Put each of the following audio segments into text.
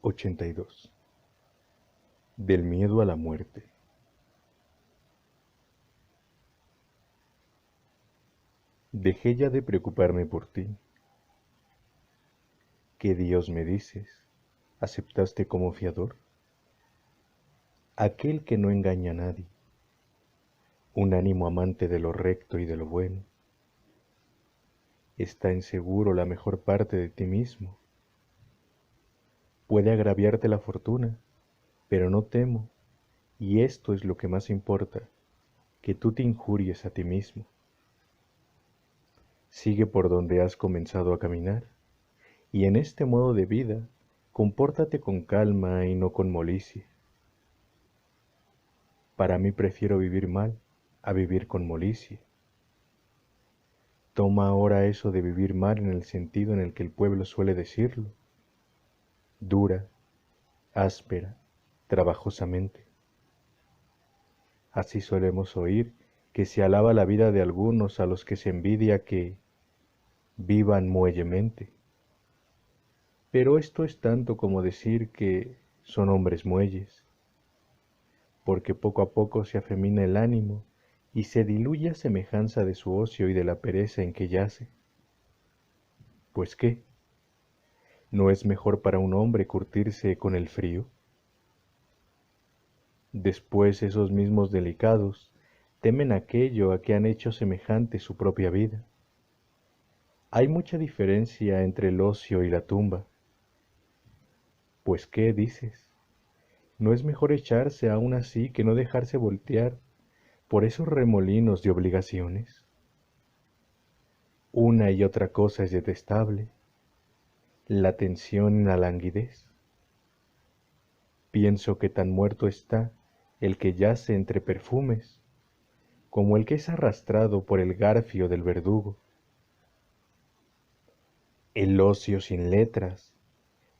82. Del miedo a la muerte. Dejé ya de preocuparme por ti. ¿Qué Dios me dices? ¿Aceptaste como fiador? Aquel que no engaña a nadie, un ánimo amante de lo recto y de lo bueno. Está en seguro la mejor parte de ti mismo. Puede agraviarte la fortuna, pero no temo, y esto es lo que más importa, que tú te injuries a ti mismo. Sigue por donde has comenzado a caminar, y en este modo de vida, compórtate con calma y no con molicie. Para mí prefiero vivir mal a vivir con molicie. Toma ahora eso de vivir mal en el sentido en el que el pueblo suele decirlo: dura, áspera, trabajosamente. Así solemos oír que se alaba la vida de algunos a los que se envidia que vivan muellemente. Pero esto es tanto como decir que son hombres muelles, porque poco a poco se afemina el ánimo y se diluye a semejanza de su ocio y de la pereza en que yace. Pues qué, ¿no es mejor para un hombre curtirse con el frío? Después esos mismos delicados temen aquello a que han hecho semejante su propia vida. Hay mucha diferencia entre el ocio y la tumba. Pues qué dices, ¿no es mejor echarse aún así que no dejarse voltear por esos remolinos de obligaciones? Una y otra cosa es detestable, la tensión y la languidez. Pienso que tan muerto está el que yace entre perfumes, como el que es arrastrado por el garfio del verdugo. El ocio sin letras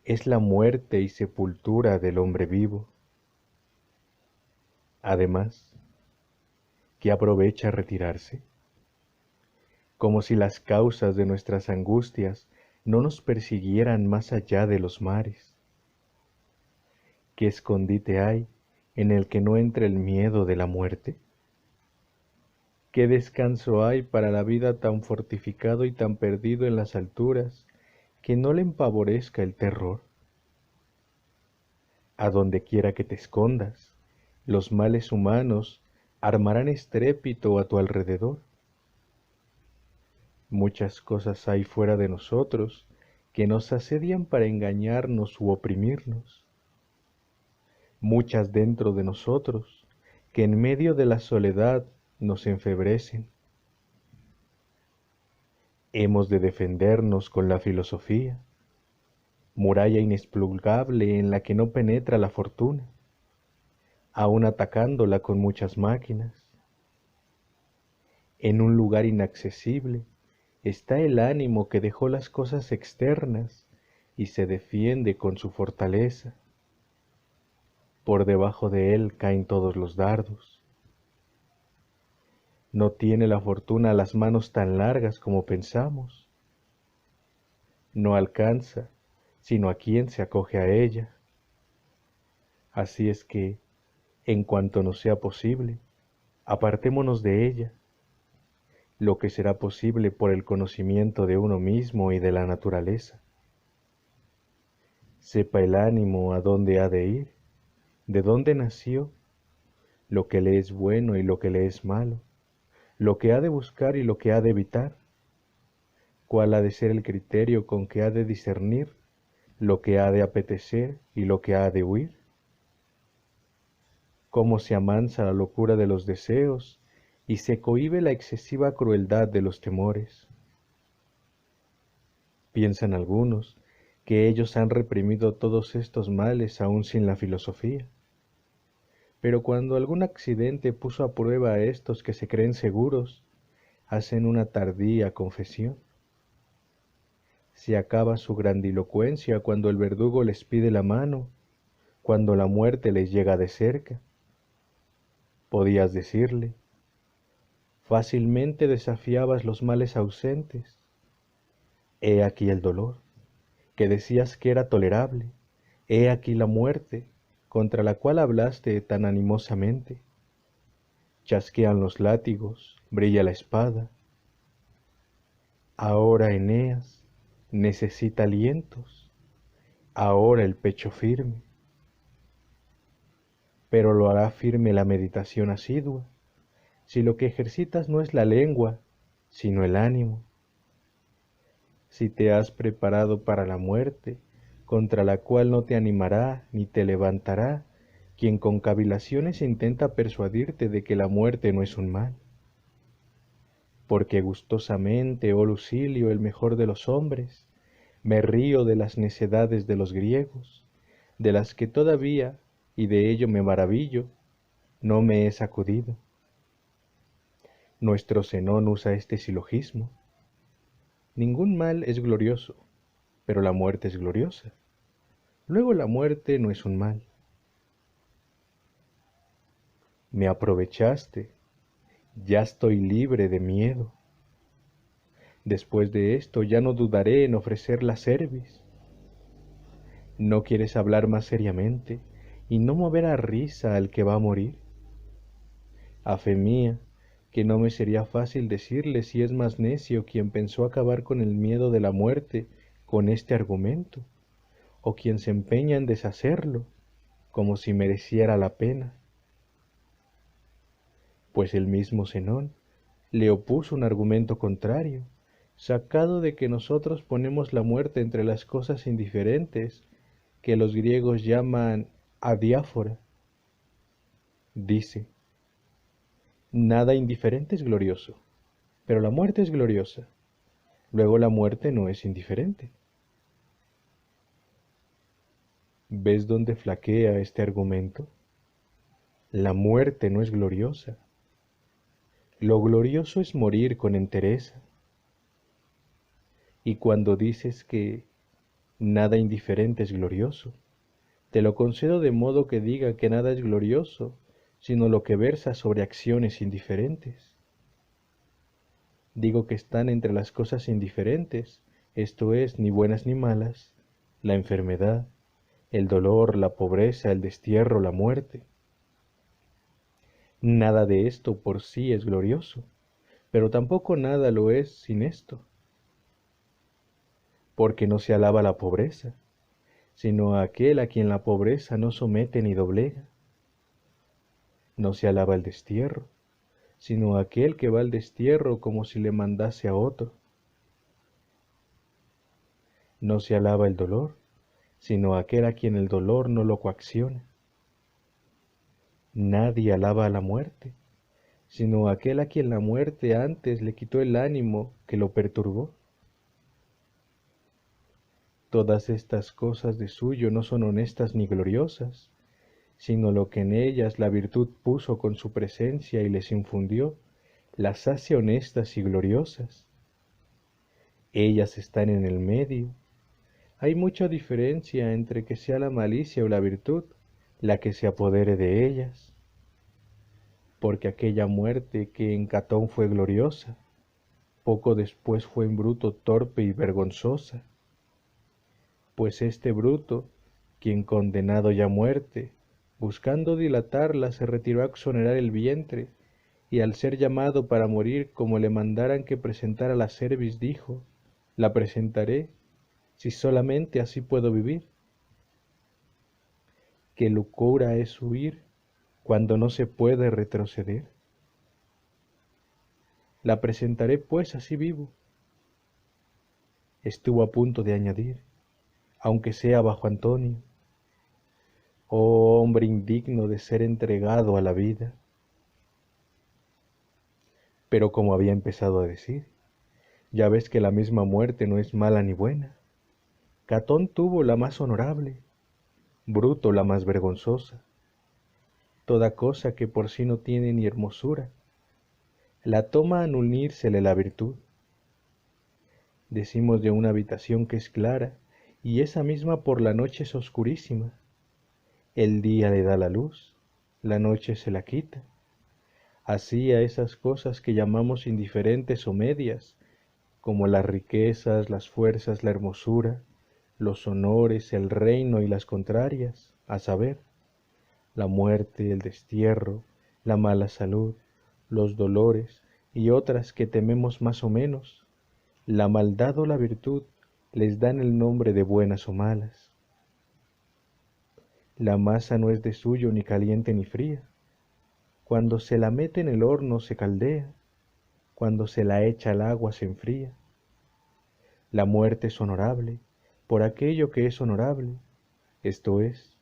es la muerte y sepultura del hombre vivo. Además, ¿qué aprovecha retirarse? Como si las causas de nuestras angustias no nos persiguieran más allá de los mares. ¿Qué escondite hay en el que no entre el miedo de la muerte? ¿Qué descanso hay para la vida tan fortificado y tan perdido en las alturas que no le empavorezca el terror? A donde quiera que te escondas, los males humanos armarán estrépito a tu alrededor. Muchas cosas hay fuera de nosotros que nos asedian para engañarnos u oprimirnos. Muchas dentro de nosotros que en medio de la soledad nos enfebrecen. Hemos de defendernos con la filosofía, muralla inexpugnable en la que no penetra la fortuna, aun atacándola con muchas máquinas. En un lugar inaccesible está el ánimo que dejó las cosas externas y se defiende con su fortaleza. Por debajo de él caen todos los dardos. No tiene la fortuna las manos tan largas como pensamos. No alcanza, sino a quien se acoge a ella. Así es que, en cuanto nos sea posible, apartémonos de ella, lo que será posible por el conocimiento de uno mismo y de la naturaleza. Sepa el ánimo a dónde ha de ir, de dónde nació, lo que le es bueno y lo que le es malo, lo que ha de buscar y lo que ha de evitar, cuál ha de ser el criterio con que ha de discernir lo que ha de apetecer y lo que ha de huir. Cómo se amansa la locura de los deseos y se cohíbe la excesiva crueldad de los temores. Piensan algunos que ellos han reprimido todos estos males aún sin la filosofía. Pero cuando algún accidente puso a prueba a estos que se creen seguros, hacen una tardía confesión. Se acaba su grandilocuencia cuando el verdugo les pide la mano, cuando la muerte les llega de cerca. Podías decirle: fácilmente desafiabas los males ausentes. He aquí el dolor, que decías que era tolerable, He aquí la muerte, contra la cual hablaste tan animosamente. Chasquean los látigos, brilla la espada. Ahora Eneas necesita alientos, ahora el pecho firme, pero lo hará firme la meditación asidua, si lo que ejercitas no es la lengua, sino el ánimo. Si te has preparado para la muerte, contra la cual no te animará ni te levantará quien con cavilaciones intenta persuadirte de que la muerte no es un mal. Porque gustosamente, oh Lucilio, el mejor de los hombres, me río de las necedades de los griegos, de las que todavía, y de ello me maravillo, no me he sacudido. Nuestro Zenón usa este silogismo. Ningún mal es glorioso, pero la muerte es gloriosa. Luego la muerte no es un mal. Me aprovechaste, ya estoy libre de miedo. Después de esto ya no dudaré en ofrecer la cerviz. ¿No quieres hablar más seriamente y no mover a risa al que va a morir? A fe mía, que no me sería fácil decirle si es más necio quien pensó acabar con el miedo de la muerte con este argumento, o quien se empeña en deshacerlo, como si mereciera la pena. Pues el mismo Zenón le opuso un argumento contrario, sacado de que nosotros ponemos la muerte entre las cosas indiferentes que los griegos llaman adiáfora. Dice, nada indiferente es glorioso, pero la muerte es gloriosa. Luego la muerte no es indiferente. ¿Ves dónde flaquea este argumento? La muerte no es gloriosa. Lo glorioso es morir con entereza. Y cuando dices que nada indiferente es glorioso, te lo concedo de modo que diga que nada es glorioso, sino lo que versa sobre acciones indiferentes. Digo que están entre las cosas indiferentes, esto es, ni buenas ni malas, la enfermedad, el dolor, la pobreza, el destierro, la muerte. Nada de esto por sí es glorioso, pero tampoco nada lo es sin esto, porque no se alaba la pobreza, sino a aquel a quien la pobreza no somete ni doblega. No se alaba el destierro, sino a aquel que va al destierro como si le mandase a otro. No se alaba el dolor, sino a aquel a quien el dolor no lo coacciona. Nadie alaba a la muerte, sino a aquel a quien la muerte antes le quitó el ánimo que lo perturbó. Todas estas cosas de suyo no son honestas ni gloriosas, sino lo que en ellas la virtud puso con su presencia y les infundió, las hace honestas y gloriosas. Ellas están en el medio. Hay mucha diferencia entre que sea la malicia o la virtud la que se apodere de ellas, porque aquella muerte que en Catón fue gloriosa, poco después fue en Bruto torpe y vergonzosa, pues este Bruto, quien condenado ya a muerte, buscando dilatarla, se retiró a exonerar el vientre, y al ser llamado para morir como le mandaran que presentara la cerviz, dijo, la presentaré, si solamente así puedo vivir. Qué locura es huir cuando no se puede retroceder. La presentaré pues así vivo. Estuvo a punto de añadir, aunque sea bajo Antonio. Oh hombre indigno de ser entregado a la vida. Pero como había empezado a decir, ya ves que la misma muerte no es mala ni buena. Catón tuvo la más honorable, Bruto la más vergonzosa. Toda cosa que por sí no tiene ni hermosura, la toma al unírsele la virtud. Decimos de una habitación que es clara, y esa misma por la noche es oscurísima. El día le da la luz, la noche se la quita. Así a esas cosas que llamamos indiferentes o medias, como las riquezas, las fuerzas, la hermosura, los honores, el reino y las contrarias, a saber, la muerte, el destierro, la mala salud, los dolores y otras que tememos más o menos, la maldad o la virtud les dan el nombre de buenas o malas. La masa no es de suyo ni caliente ni fría. Cuando se la mete en el horno se caldea, cuando se la echa al agua se enfría. La muerte es honorable por aquello que es honorable, esto es,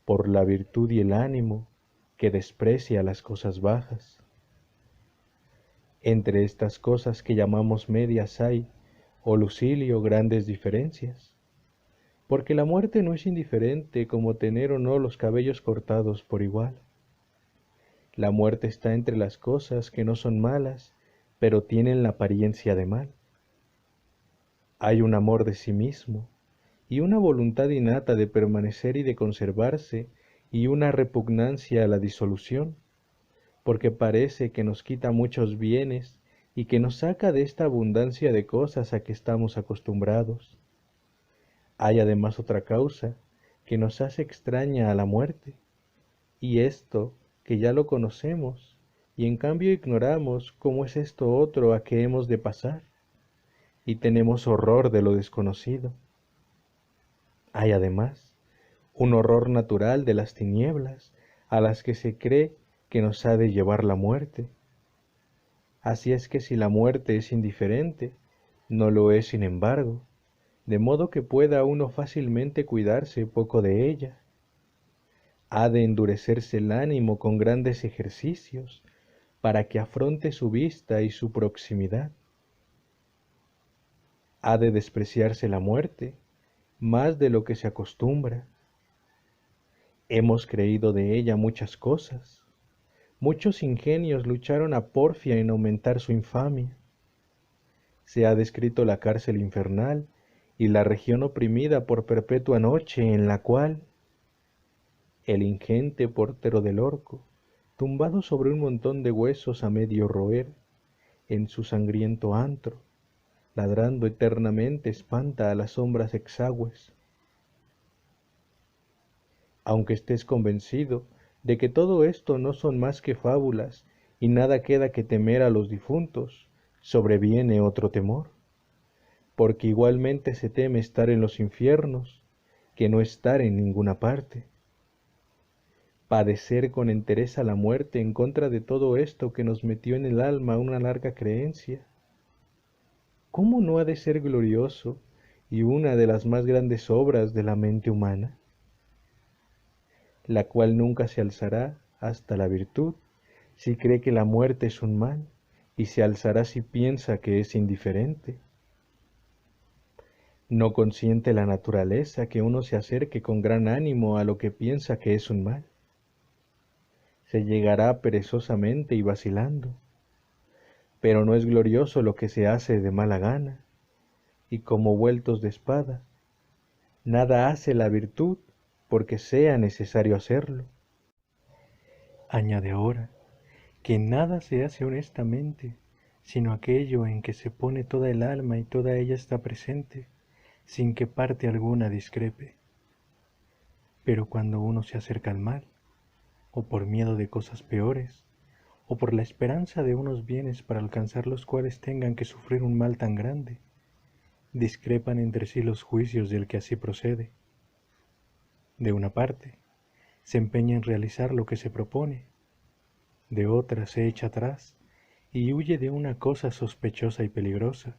por la virtud y el ánimo que desprecia las cosas bajas. Entre estas cosas que llamamos medias hay, oh Lucilio, grandes diferencias, porque la muerte no es indiferente como tener o no los cabellos cortados por igual. La muerte está entre las cosas que no son malas, pero tienen la apariencia de mal. Hay un amor de sí mismo, y una voluntad innata de permanecer y de conservarse, y una repugnancia a la disolución, porque parece que nos quita muchos bienes y que nos saca de esta abundancia de cosas a que estamos acostumbrados. Hay además otra causa que nos hace extraña a la muerte, y esto que ya lo conocemos, y en cambio ignoramos cómo es esto otro a que hemos de pasar, y tenemos horror de lo desconocido. Hay además un horror natural de las tinieblas a las que se cree que nos ha de llevar la muerte. Así es que si la muerte es indiferente, no lo es sin embargo, de modo que pueda uno fácilmente cuidarse poco de ella. Ha de endurecerse el ánimo con grandes ejercicios para que afronte su vista y su proximidad. Ha de despreciarse la muerte más de lo que se acostumbra. Hemos creído de ella muchas cosas. Muchos ingenios lucharon a porfia en aumentar su infamia. Se ha descrito la cárcel infernal y la región oprimida por perpetua noche en la cual el ingente portero del orco, tumbado sobre un montón de huesos a medio roer, en su sangriento antro, ladrando eternamente espanta a las sombras exagües. Aunque estés convencido de que todo esto no son más que fábulas y nada queda que temer a los difuntos, sobreviene otro temor, porque igualmente se teme estar en los infiernos que no estar en ninguna parte. Padecer con entereza la muerte en contra de todo esto que nos metió en el alma una larga creencia. ¿Cómo no ha de ser glorioso y una de las más grandes obras de la mente humana, la cual nunca se alzará hasta la virtud si cree que la muerte es un mal, y se alzará si piensa que es indiferente? No consiente la naturaleza que uno se acerque con gran ánimo a lo que piensa que es un mal. Se llegará perezosamente y vacilando, pero no es glorioso lo que se hace de mala gana, y como vueltos de espada, nada hace la virtud porque sea necesario hacerlo. Añade ahora que nada se hace honestamente, sino aquello en que se pone toda el alma y toda ella está presente, sin que parte alguna discrepe. Pero cuando uno se acerca al mal, o por miedo de cosas peores, o por la esperanza de unos bienes para alcanzar los cuales tengan que sufrir un mal tan grande, discrepan entre sí los juicios del que así procede. De una parte, se empeña en realizar lo que se propone, de otra se echa atrás y huye de una cosa sospechosa y peligrosa.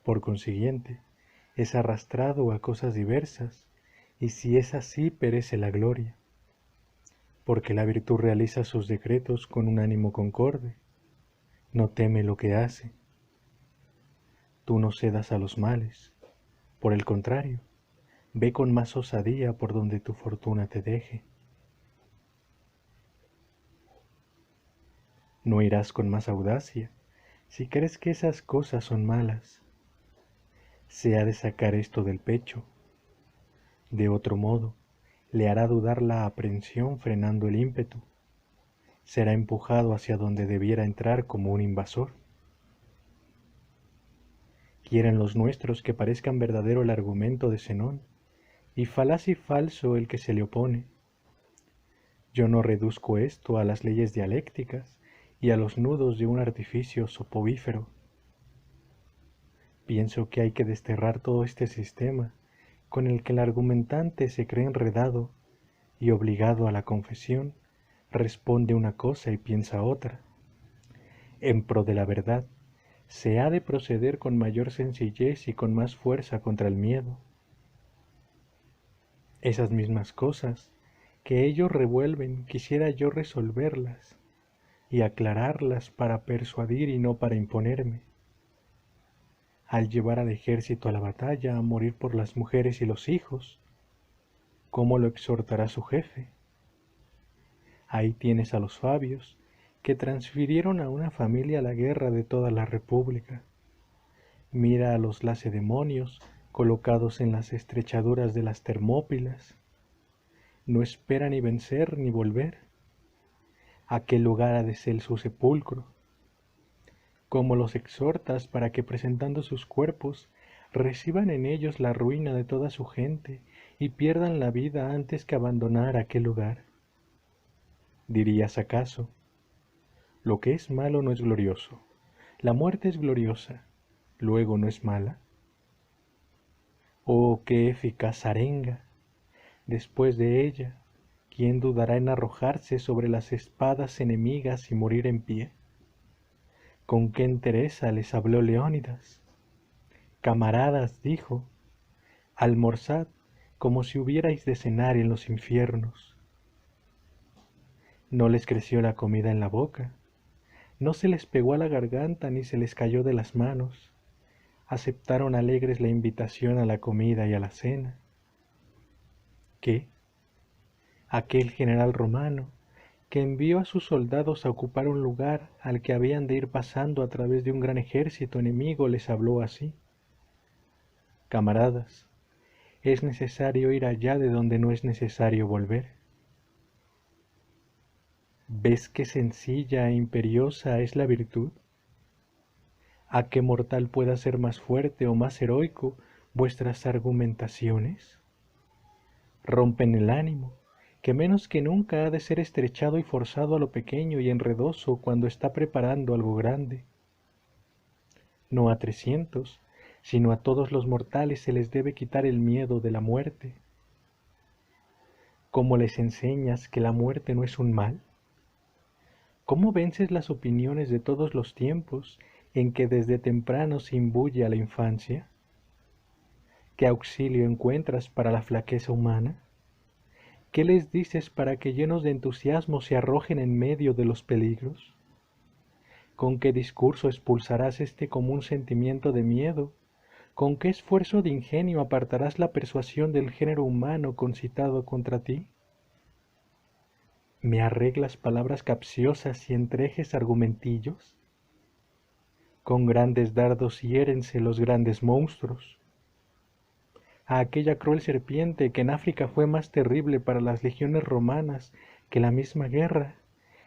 Por consiguiente, es arrastrado a cosas diversas, y si es así perece la gloria, porque la virtud realiza sus decretos con un ánimo concorde, no teme lo que hace. Tú no cedas a los males, por el contrario, ve con más osadía por donde tu fortuna te deje. No irás con más audacia si crees que esas cosas son malas. Se ha de sacar esto del pecho. De otro modo, le hará dudar la aprehensión frenando el ímpetu. Será empujado hacia donde debiera entrar como un invasor. Quieren los nuestros que parezcan verdadero el argumento de Zenón, y falaz y falso el que se le opone. Yo no reduzco esto a las leyes dialécticas y a los nudos de un artificio soporífero. Pienso que hay que desterrar todo este sistema con el que el argumentante se cree enredado y obligado a la confesión, responde una cosa y piensa otra. En pro de la verdad, se ha de proceder con mayor sencillez y con más fuerza contra el miedo. Esas mismas cosas que ellos revuelven quisiera yo resolverlas y aclararlas para persuadir y no para imponerme. Al llevar al ejército a la batalla a morir por las mujeres y los hijos, ¿cómo lo exhortará su jefe? Ahí tienes a los Fabios, que transfirieron a una familia la guerra de toda la república. Mira a los lacedemonios colocados en las estrechaduras de las Termópilas. No espera ni vencer ni volver. Aquel lugar ha de ser su sepulcro. Cómo los exhortas para que presentando sus cuerpos reciban en ellos la ruina de toda su gente y pierdan la vida antes que abandonar aquel lugar. Dirías acaso, lo que es malo no es glorioso, la muerte es gloriosa, luego no es mala. Oh, qué eficaz arenga. Después de ella, ¿quién dudará en arrojarse sobre las espadas enemigas y morir en pie? ¿Con qué entereza les habló Leónidas? Camaradas, dijo, almorzad como si hubierais de cenar en los infiernos. No les creció la comida en la boca, no se les pegó a la garganta ni se les cayó de las manos. Aceptaron alegres la invitación a la comida y a la cena. ¿Qué? Aquel general romano que envió a sus soldados a ocupar un lugar al que habían de ir pasando a través de un gran ejército enemigo les habló así. Camaradas, es necesario ir allá de donde no es necesario volver. ¿Ves qué sencilla e imperiosa es la virtud? ¿A qué mortal pueda ser más fuerte o más heroico vuestras argumentaciones? Rompen el ánimo, que menos que nunca ha de ser estrechado y forzado a lo pequeño y enredoso cuando está preparando algo grande. No a 300, sino a todos los mortales se les debe quitar el miedo de la muerte. ¿Cómo les enseñas que la muerte no es un mal? ¿Cómo vences las opiniones de todos los tiempos en que desde temprano se imbuye a la infancia? ¿Qué auxilio encuentras para la flaqueza humana? ¿Qué les dices para que llenos de entusiasmo se arrojen en medio de los peligros? ¿Con qué discurso expulsarás este común sentimiento de miedo? ¿Con qué esfuerzo de ingenio apartarás la persuasión del género humano concitado contra ti? ¿Me arreglas palabras capciosas y entrejes argumentillos? Con grandes dardos hiérense los grandes monstruos. A aquella cruel serpiente que en África fue más terrible para las legiones romanas que la misma guerra,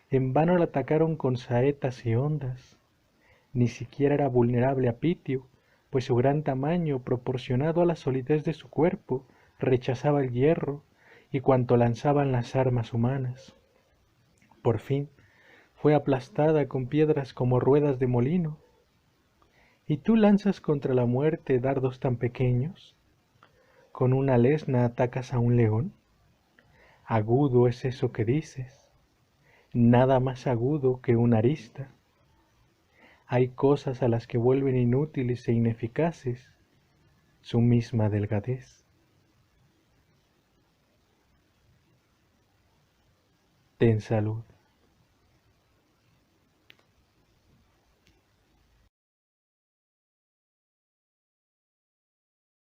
en vano la atacaron con saetas y hondas. Ni siquiera era vulnerable a Pitio, pues su gran tamaño, proporcionado a la solidez de su cuerpo, rechazaba el hierro y cuanto lanzaban las armas humanas. Por fin, fue aplastada con piedras como ruedas de molino. ¿Y tú lanzas contra la muerte dardos tan pequeños? ¿Con una lesna atacas a un león? Agudo es eso que dices, nada más agudo que una arista. Hay cosas a las que vuelven inútiles e ineficaces su misma delgadez. Ten salud.